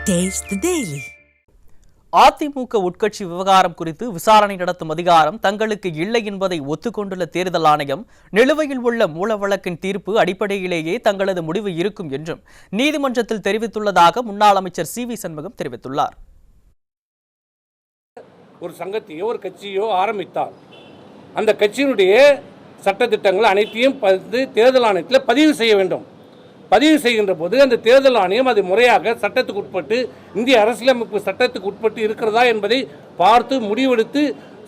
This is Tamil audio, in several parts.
Taste the Daily. அதிமுக உட்கட்சி விவகாரம் குறித்து விசாரணை நடத்தும் அதிகாரம் தங்களுக்கு இல்லை என்பதை ஒத்துக்கொண்டுள்ள தேர்தல் ஆணையம் நிலுவையில் உள்ள மூல வழக்கின் தீர்ப்பு அடிப்படையிலேயே தங்களது முடிவு இருக்கும் என்றும் நீதிமன்றத்தில் தெரிவித்துள்ளதாக முன்னாள் அமைச்சர் சி.வி. சண்முகம் தெரிவித்துள்ளார். ஒரு சங்கத்தையோ ஒரு கட்சியோ ஆரம்பித்தால் அந்த கட்சியினுடைய சட்டத்திட்டங்கள் அனைத்தையும் தேர்தல் ஆணையத்தில் பதிவு செய்ய வேண்டும். பதிவு செய்கின்ற போது அந்த தேர்தல் ஆணையம் அது முறையாக சட்டத்துக்கு உட்பட்டு இந்திய அரசியலமைப்பு சட்டத்துக்கு உட்பட்டு இருக்கிறதா என்பதை பார்த்து முடிவெடுத்து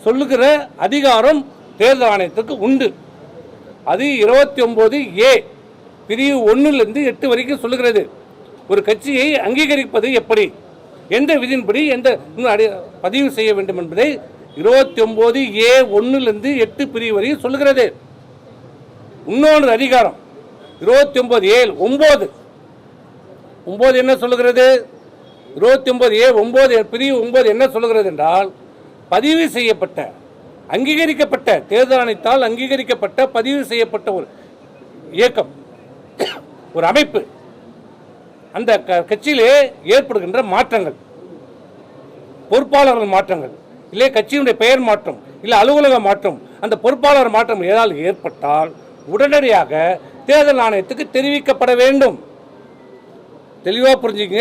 சொல்லுகிற அதிகாரம் தேர்தல் ஆணையத்துக்கு உண்டு. அது 29A பிரிவு 1லிருந்து 8 வரைக்கும் சொல்லுகிறது. ஒரு கட்சியை அங்கீகரிப்பது எப்படி, எந்த விதியின்படி எந்த பதிவு செய்ய வேண்டும் என்பதை 29A 1லிருந்து 8 பிரிவு வரையும் சொல்லுகிறது. இன்னொன்று அதிகாரம் 29A 9 என்ன சொல்லுகிறது? 29A 9 பிரிவு 9 என்ன சொல்லுகிறது என்றால், பதிவு செய்யப்பட்ட அங்கீகரிக்கப்பட்ட தேர்தல் ஆணையத்தால் அங்கீகரிக்கப்பட்ட பதிவு செய்யப்பட்ட ஒரு இயக்கம், ஒரு அமைப்பு, அந்த கட்சியிலே ஏற்படுகின்ற மாற்றங்கள், பொறுப்பாளர்கள் மாற்றங்கள், இல்லை கட்சியினுடைய பெயர் மாற்றம், இல்லை அலுவலக மாற்றம், அந்த பொறுப்பாளர் மாற்றம் ஏதாவது ஏற்பட்டால் உடனடியாக தேர்தல் ஆணையத்துக்கு தெரிவிக்கப்பட வேண்டும். தெளிவாக புரிஞ்சுங்க.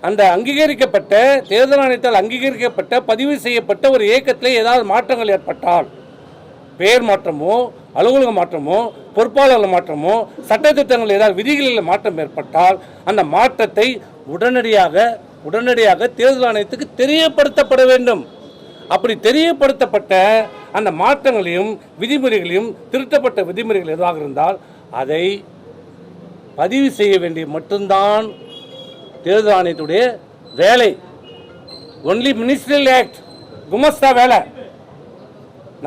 அந்த அங்கீகரிக்கப்பட்ட தேர்தல் ஆணையத்தால் அங்கீகரிக்கப்பட்ட பதிவு செய்யப்பட்ட ஒரு இயக்கத்தில் ஏதாவது மாற்றங்கள் ஏற்பட்டால், பெயர் மாற்றமோ அலுவலக மாற்றமோ பொறுப்பாளர்கள் மாற்றமோ சட்டத்திட்டங்கள் ஏதாவது விதிகளில் மாற்றம் ஏற்பட்டால் அந்த மாற்றத்தை உடனடியாக தேர்தல் ஆணையத்துக்கு தெரியப்படுத்தப்பட வேண்டும். அப்படி தெரியப்படுத்தப்பட்ட அந்த மாற்றங்களையும் விதிமுறைகளையும் திருத்தப்பட்ட விதிமுறைகள் எதுவாக இருந்தால் அதை பதிவு செய்ய வேண்டிய மட்டும்தான் தேர்தல் ஆணையத்துடைய வேலை. ஒன்லி மினிஸ்ட்ரியல் ஆக்ட், குமஸ்தா வேலை.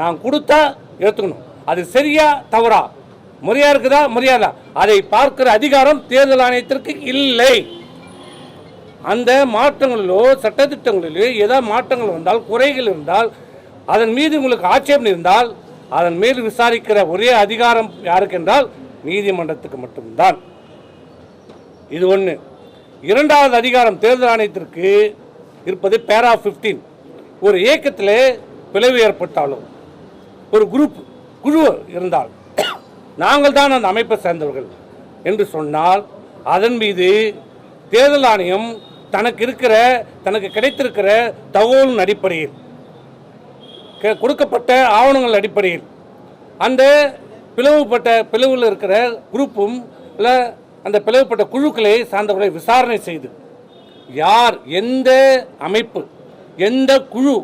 நான் கொடுத்தா எடுத்துக்கணும். அது சரியா தவறா, முறையா இருக்குதா முறையாதா, அதை பார்க்கிற அதிகாரம் தேர்தல் ஆணையத்திற்கு இல்லை. அந்த மாற்றங்களிலோ சட்டத்திட்டங்களிலோ ஏதாவது மாற்றங்கள் வந்தால், குறைகள் இருந்தால், அதன் மீது உங்களுக்கு ஆட்சேபம் இருந்தால் அதன் மேல் விசாரிக்கிற ஒரே அதிகாரம் யாருக்கு என்றால் நீதிமன்றத்துக்கு மட்டும்தான். இது ஒன்று. இரண்டாவது அதிகாரம் தேர்தல் ஆணையத்திற்கு இருப்பது பேரா 15. ஒரு இயக்கத்தில் பிளவு ஏற்பட்டாலும், ஒரு குழு இருந்தால், நாங்கள் தான் அந்த அமைப்பை சேர்ந்தவர்கள் என்று சொன்னால் அதன் மீது தேர்தல் ஆணையம் தனக்கு கிடைத்திருக்கிற தகவலின் அடிப்படையில், கொடுக்கப்பட்ட ஆவணங்கள் அடிப்படையில் அந்த பிளவில் இருக்கிற குரூப்பும் இல்லை அந்த பிளவுப்பட்ட குழுக்களை சார்ந்தவர்களை விசாரணை செய்து யார், எந்த அமைப்பு, எந்த குழு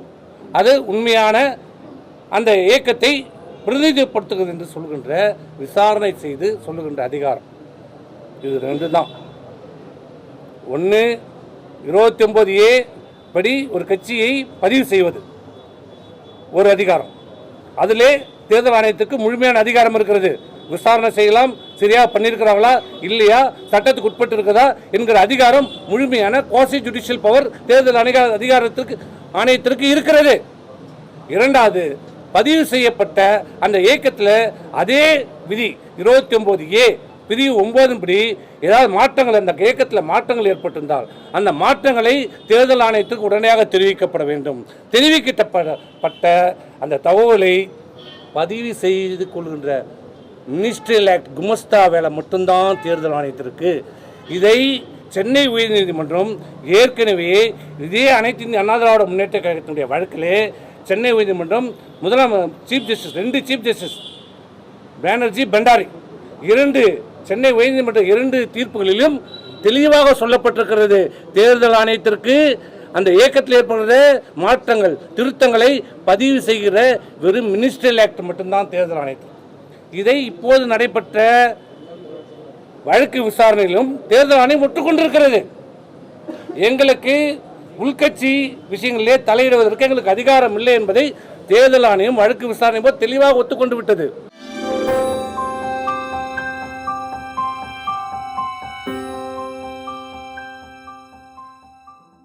அது உண்மையான அந்த இயக்கத்தை பிரதிநிதிப்படுத்துகிறது என்று சொல்கின்ற விசாரணை செய்து சொல்லுகின்ற அதிகாரம் இது ரெண்டு தான். ஒன்று 29A படி ஒரு கட்சியை பதிவு செய்வது ஒரு அதிகாரம். அதிலே தேர்தல் ஆணையத்துக்கு முழுமையான அதிகாரம் இருக்கிறது. விசாரணை செய்யலாம், சரியா பண்ணியிருக்கிறாங்களா இல்லையா, சட்டத்துக்கு உட்பட்டு இருக்கிறதா என்கிற அதிகாரம் முழுமையான குவாசி ஜுடிஷியல் பவர் தேர்தல் ஆணையத்திற்கு இருக்கிறது. இரண்டாவது, பதிவு செய்யப்பட்ட அந்த இயக்கத்தில் அதே விதி 29A பிரிவு 9 படி ஏதாவது மாற்றங்கள் அந்த இயக்கத்தில் மாற்றங்கள் ஏற்பட்டிருந்தால் அந்த மாற்றங்களை தேர்தல் ஆணையத்துக்கு உடனடியாக தெரிவிக்கப்பட வேண்டும். தெரிவிக்கப்பட்ட அந்த தகவலை பதிவு செய்து கொள்கின்ற மினிஸ்ட்ரியல் ஆக்ட் குமஸ்தா வேலை மட்டும்தான் தேர்தல் ஆணையத்திற்கு. இதை சென்னை உயர்நீதிமன்றம் ஏற்கனவே இதே அனைத்து இந்திய அண்ணா திராவிட முன்னேற்ற கழகத்தினுடைய வழக்கிலே சென்னை உயர்நீதிமன்றம் ரெண்டு சீஃப் ஜஸ்டிஸ் பானர்ஜி பண்டாரி சென்னை உயர்நீதிமன்ற 2 தீர்ப்புகளிலும் தெளிவாக சொல்லப்பட்டிருக்கிறது. தேர்தல் ஆணையத்திற்கு அந்த இயக்கத்தில் ஏற்படுகிற மாற்றங்கள் திருத்தங்களை பதிவு செய்கிற வெறும் மினிஸ்ட்ரியல் ஆக்ட் மட்டும்தான் தேர்தல் ஆணையத்தில். இதை இப்போது நடைபெற்ற வழக்கு விசாரணையிலும் தேர்தல் ஆணையம் ஒட்டுக்கொண்டிருக்கிறது. எங்களுக்கு உள்கட்சி விஷயங்களிலே தலையிடுவதற்கு எங்களுக்கு அதிகாரம் இல்லை என்பதை தேர்தல் ஆணையம் வழக்கு விசாரணை போது தெளிவாக ஒத்துக்கொண்டு விட்டது.